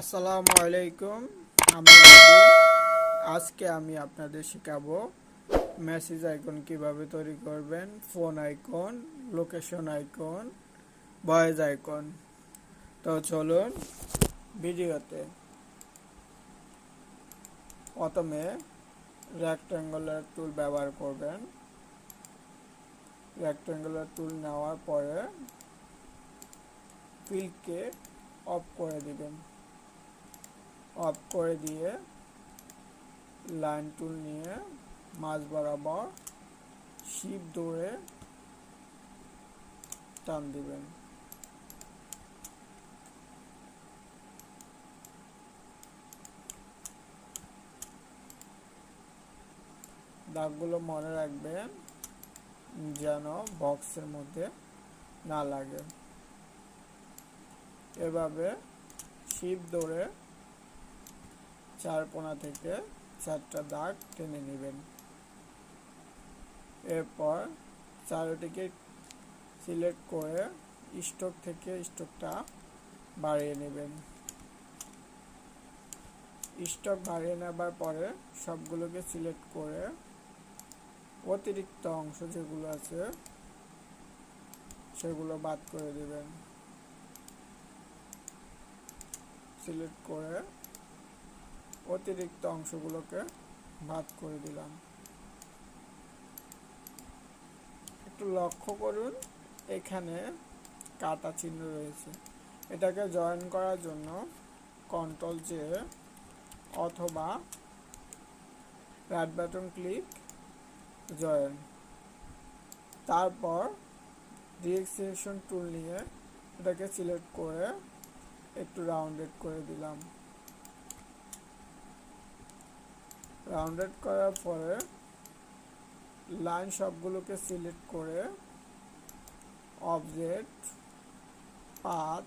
আসসালামু আলাইকুম। আমি রাবি। আজকে আমি আপনাদের শেখাবো মেসেজ আইকন কিভাবে তৈরি করবেন, phone icon, location icon, voice icon. তো চলুন ভিডিওতে। প্রথমে রেক্ট্যাঙ্গুলার টুল ব্যবহার করবেন। রেক্ট্যাঙ্গুলার টুল নেওয়ার পরে ফিল্ডকে অফ করে দিবেন। অফ করে দিয়ে লাইন টুল নিয়ে মাঝ বরাবর শিপ ধরে টান দিবেন। দাগগুলো মনে রাখবেন যেন বক্সের মধ্যে না লাগে। এভাবে শিপ ধরে চার কোণা থেকে চারটা দাগ টেনে নেবেন। এরপর চারোটিকে সিলেক্ট করে স্ট্রোক থেকে স্ট্রোকটা বাড়িয়ে নেবেন। স্ট্রোক বাড়িয়ে নেবার পরে সবগুলোকে সিলেক্ট করে অতিরিক্ত অংশ যেগুলো আছে সেগুলো বাদ করে দেবেন। সিলেক্ট করে অতিরিক্ত অংশগুলোকে বাদ করে দিলাম। একটু লক্ষ্য করুন, এখানে কাটা চিহ্ন রয়েছে। এটাকে জয়েন করার জন্য কন্ট্রোল জে অথবা রাইট বাটন ক্লিক জয়েন। তারপর ডিরেকশন টুল নিয়ে এটাকে সিলেক্ট করে একটু রাউন্ডেড করে দিলাম। রাউন্ডেড করার পরে লাইন সবগুলোকে সিলেক্ট করে অবজেক্ট, পাথ,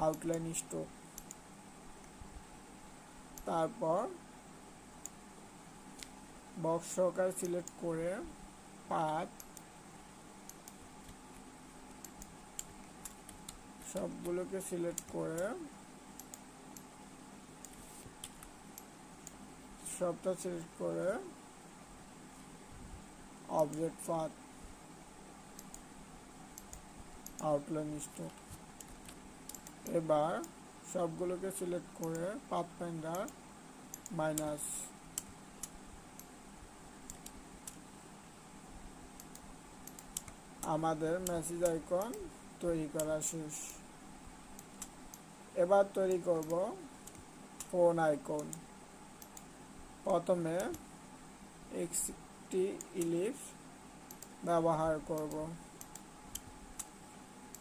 আউটলাইন স্ট্রোক, তারপর বক্স সহকারে সিলেক্ট করে পাথ সবগুলোকে সিলেক্ট করে সবটা সিলেক্ট করে অবজেক্ট, পাথ, আউটলাইন স্ট্রোক। এবার সবগুলোকে সিলেক্ট করে পাথফাইন্ডার মাইনাস। আমাদের মেসেজ আইকন তৈরি করা শেষ। এবার তৈরি করব ফোন আইকন। প্রথমে একটি ইলিপস ব্যবহার করব।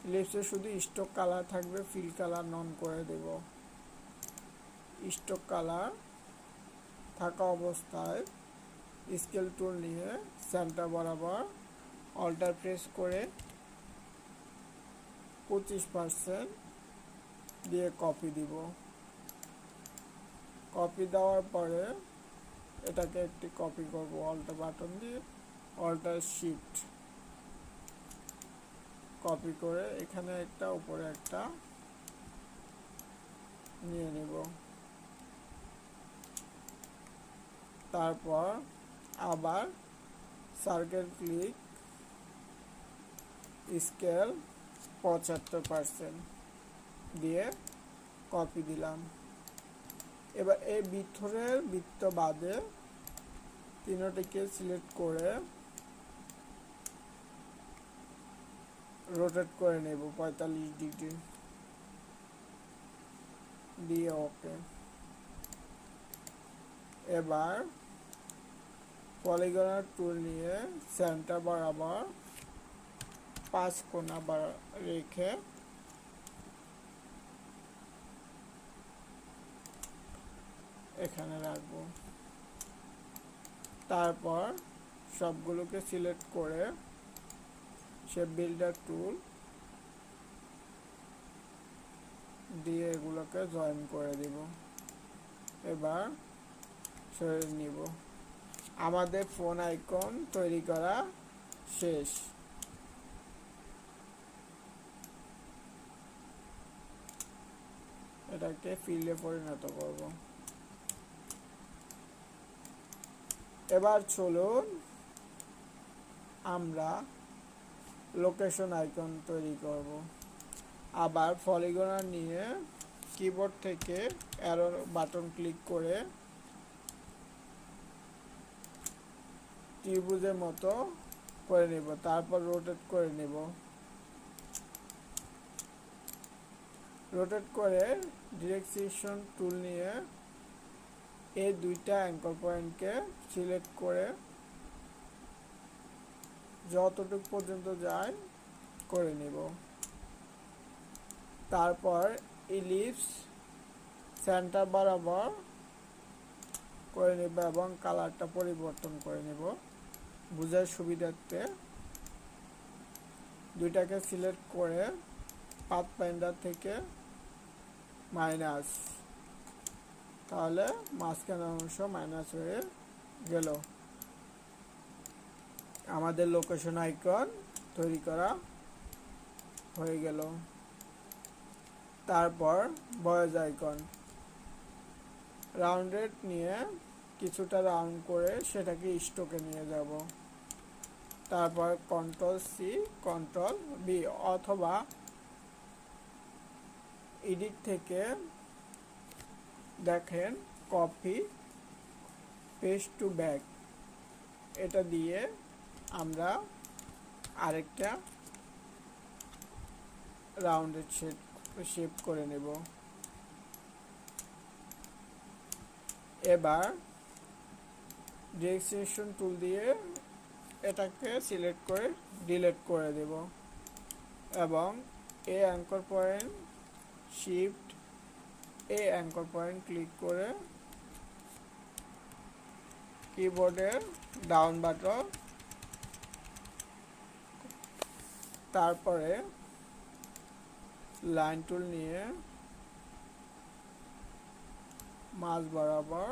ইলিপসে শুধু স্ট্রোক কালার থাকবে, ফিল কালার নন করে দেব। স্ট্রোক কালার থাকা অবস্থায় স্কেল টুল নিয়ে সেন্টার বরাবর অল্টার প্রেস করে 25% দিয়ে কপি দিব। কপি দেওয়ার পরে এটাকে একটি কপি করব অল্টার বাটন দিয়ে, অল্টার শিফট কপি করে এখানে একটা, উপরে একটা নিয়ে নেব। তারপর আবার সার্কেল ক্লিক, স্কেল 75% দিয়ে কপি দিলাম। এবার এই ভিতরের বৃত্ত বাদে তিনটিকে সিলেক্ট করে রোটেট করে নেব 45 ডিগ্রি দিয়ে ওকে। এবার পলিগনার টুল নিয়ে সেন্টার বরাবর 5 কোণা রেখে এখানে রাখবো। তারপর সবগুলোকে সিলেক্ট করে শেপ বিল্ডার টুল দিয়ে এগুলোকে জয়েন করে দিব। এবার সরিয়ে নিব। আমাদের ফোন আইকন তৈরি করা শেষ। এটাকে ফিল্ডে পরিণত করব। এবার চলুন আমরা লোকেশন আইকন তৈরি করব। আবার পলিগনার নিয়ে কিবোর্ড থেকে অ্যারো বাটন ক্লিক করে ত্রিভুজের মতো করে নেব, তারপর রোটেট করে নেব। রোটেট করে ডিরেকশন টুল নিয়ে এই দুইটা অ্যাঙ্কর পয়েন্টকে সিলেক্ট করে যতটুকু পর্যন্ত যায় করে নেব। তারপর ইলিপস সেন্টার বরাবর করে নেব এবং কালারটা পরিবর্তন করে নেব বোঝার সুবিধার্থে। দুইটাকে সিলেক্ট করে পাথফাইন্ডার থেকে মাইনাস, তাহলে মাঝখানের অংশ মাইনাস হয়ে গেল। আমাদের লোকেশন আইকন তৈরি করা হয়ে গেল। তারপর বয়েজ আইকন রাউন্ডেড নিয়ে কিছুটা রাউন্ড করে সেটাকে স্ট্রোকে নিয়ে যাব। তারপর কন্ট্রোল সি কন্ট্রোল বি অথবা এডিট থেকে দেখেন কপি পেস্ট টু ব্যাক, এটা দিয়ে আমরা আরেকটা রাউন্ডেড শেপ করে নেব। এবার ডিরেকশন টুল দিয়ে এটাকে সিলেক্ট করে ডিলিট করে দেব এবং এই অ্যাঙ্কর পয়েন্ট শিফট এই অ্যাঙ্কর পয়েন্ট ক্লিক করে কিবোর্ডের ডাউন বাটন, তারপরে লাইন টুল নিয়ে মাঝ বরাবর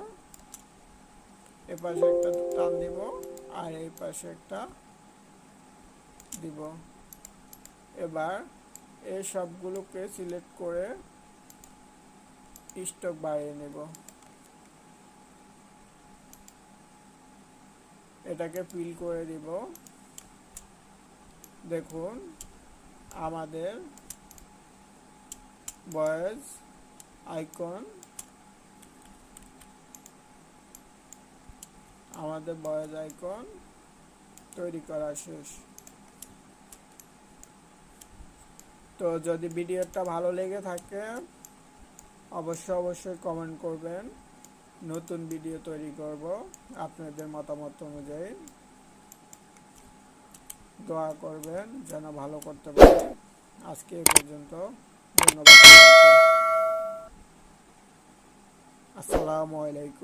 এপাশে একটা টান দিব আর এই পাশে একটা দিব। এবার এই সবগুলোকে সিলেক্ট করে স্ট্রোক বাড়িয়ে নেব। এটাকে ফিল করে দিব। দেখুন আমাদের বয়েজ আইকন তৈরি করা শেষ। তো যদি ভিডিওটা ভালো লেগে থাকে অবশ্যই কমেন্ট করবেন, নতুন ভিডিও তৈরি করব আপনাদের মতামত অনুযায়ী। দোয়া করবেন যেন ভালো করতে পারি। আজকে এই পর্যন্ত, ধন্যবাদ। আসসালামু আলাইকুম।